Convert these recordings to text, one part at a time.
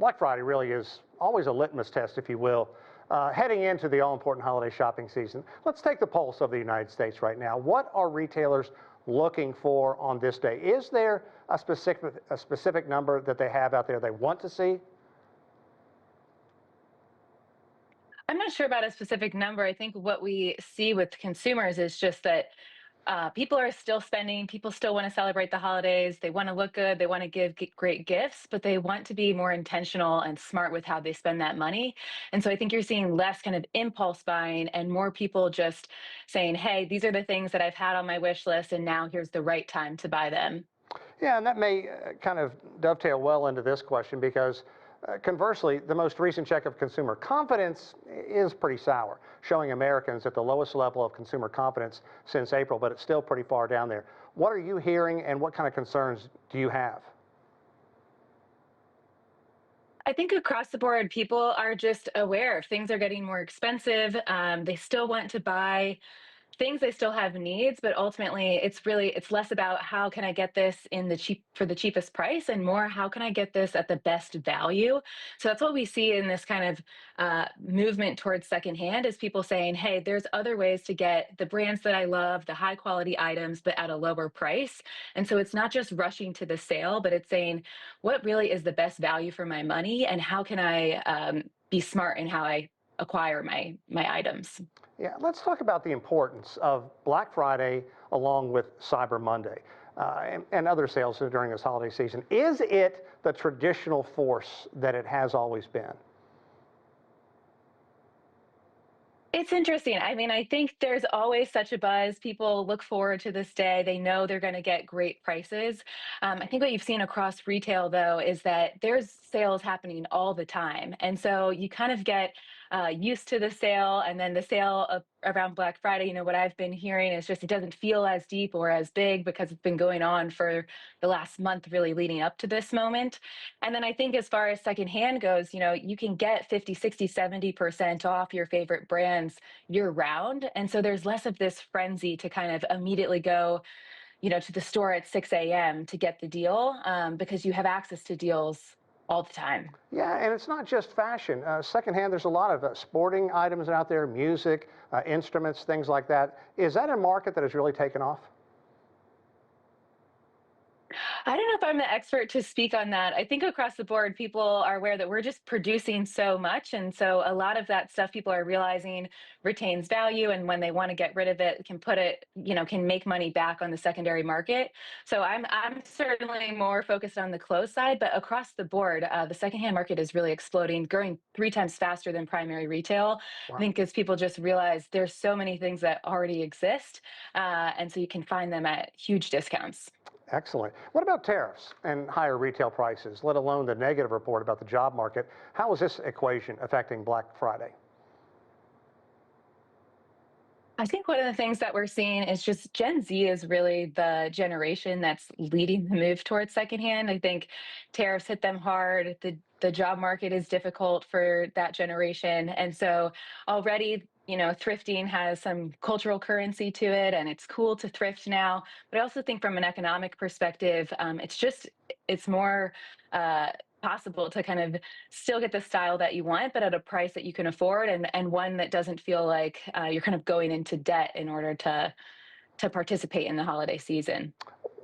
Black Friday really is always a litmus test, if you will, heading into the all-important holiday shopping season. Let's take the pulse of the United States right now. What are retailers looking for on this day? Is there a specific number that they have out there they want to see? I'm not sure about a specific number. I think what we see with consumers is just that people are still spending. People still want to celebrate the holidays. They want to look good. They want to give great gifts, but they want to be more intentional and smart with how they spend that money. And so I think you're seeing less kind of impulse buying and more people just saying, hey, these are the things that I've had on my wish list, and now here's the right time to buy them. Yeah, and that may kind of dovetail well into this question because conversely, the most recent check of consumer confidence is pretty sour, showing Americans at the lowest level of consumer confidence since April, but it's still pretty far down there. What are you hearing and what kind of concerns do you have? I think across the board, people are just aware things are getting more expensive. They still want to buy things, they still have needs, but ultimately it's less about how can I get this in the cheap for the cheapest price and more how can I get this at the best value. So that's what we see in this kind of movement towards secondhand is people saying, hey, there's other ways to get the brands that I love, the high quality items, but at a lower price. And so it's not just rushing to the sale, but it's saying what really is the best value for my money and how can I be smart in how I acquire my items. Yeah, let's talk about the importance of Black Friday along with Cyber Monday and other sales during this holiday season. Is it the traditional force that it has always been? It's interesting. I mean, I think there's always such a buzz. People look forward to this day. They know they're going to get great prices. I think what you've seen across retail, though, is that there's sales happening all the time. And so you kind of get used to the sale. And then the sale around Black Friday, what I've been hearing is just it doesn't feel as deep or as big because it's been going on for the last month, really leading up to this moment. And then I think as far as secondhand goes, you can get 50, 60, 70% off your favorite brands year round. And so there's less of this frenzy to kind of immediately go, to the store at 6 a.m. to get the deal because you have access to deals all the time. Yeah, and it's not just fashion. Secondhand, there's a lot of sporting items out there, music, instruments, things like that. Is that a market that has really taken off? I don't know if I'm the expert to speak on that. I think across the board, people are aware that we're just producing so much. And so a lot of that stuff people are realizing retains value. And when they want to get rid of it, can put it, can make money back on the secondary market. So I'm certainly more focused on the clothes side, but across the board, the secondhand market is really exploding, growing 3 times faster than primary retail. I Wow. think as people just realize there's so many things that already exist. And so you can find them at huge discounts. Excellent. What about tariffs and higher retail prices, let alone the negative report about the job market? How is this equation affecting Black Friday? I think one of the things that we're seeing is just Gen Z is really the generation that's leading the move towards secondhand. I think tariffs hit them hard. The job market is difficult for that generation. And so already, thrifting has some cultural currency to it and it's cool to thrift now. But I also think from an economic perspective, it's more uh, possible to kind of still get the style that you want, but at a price that you can afford and one that doesn't feel like you're kind of going into debt in order to participate in the holiday season.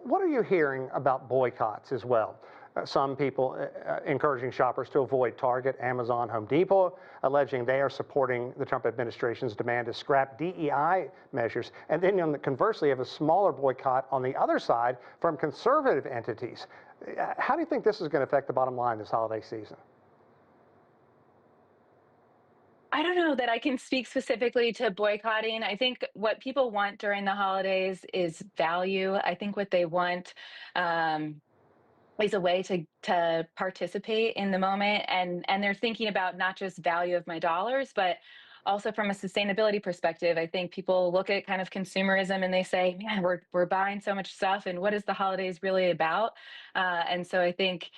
What are you hearing about boycotts as well? Some people encouraging shoppers to avoid Target, Amazon, Home Depot, alleging they are supporting the Trump administration's demand to scrap DEI measures. And then conversely, you have a smaller boycott on the other side from conservative entities. How do you think this is going to affect the bottom line this holiday season? I don't know that I can speak specifically to boycotting. I think what people want during the holidays is value. I think what they want um, is a way to participate in the moment, and they're thinking about not just value of my dollars, but also from a sustainability perspective. I think people look at kind of consumerism and they say, "Man, we're buying so much stuff, and what is the holidays really about?" And so I think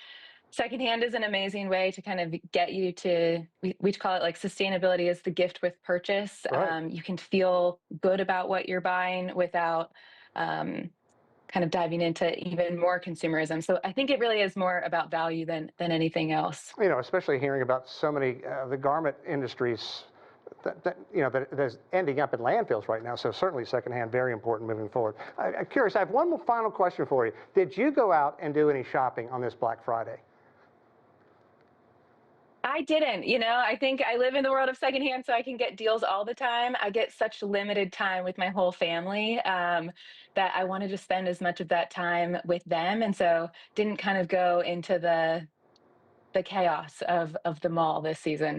secondhand is an amazing way to kind of get you to, we call it like sustainability is the gift with purchase. Right. You can feel good about what you're buying without um, kind of diving into even more consumerism. So I think it really is more about value than anything else. Especially hearing about so many the garment industries that's ending up in landfills right now. So certainly secondhand, very important moving forward. I'm curious, I have one more final question for you. Did you go out and do any shopping on this Black Friday? I didn't, I think I live in the world of secondhand, so I can get deals all the time. I get such limited time with my whole family that I wanted to spend as much of that time with them, and so didn't kind of go into the chaos of the mall this season.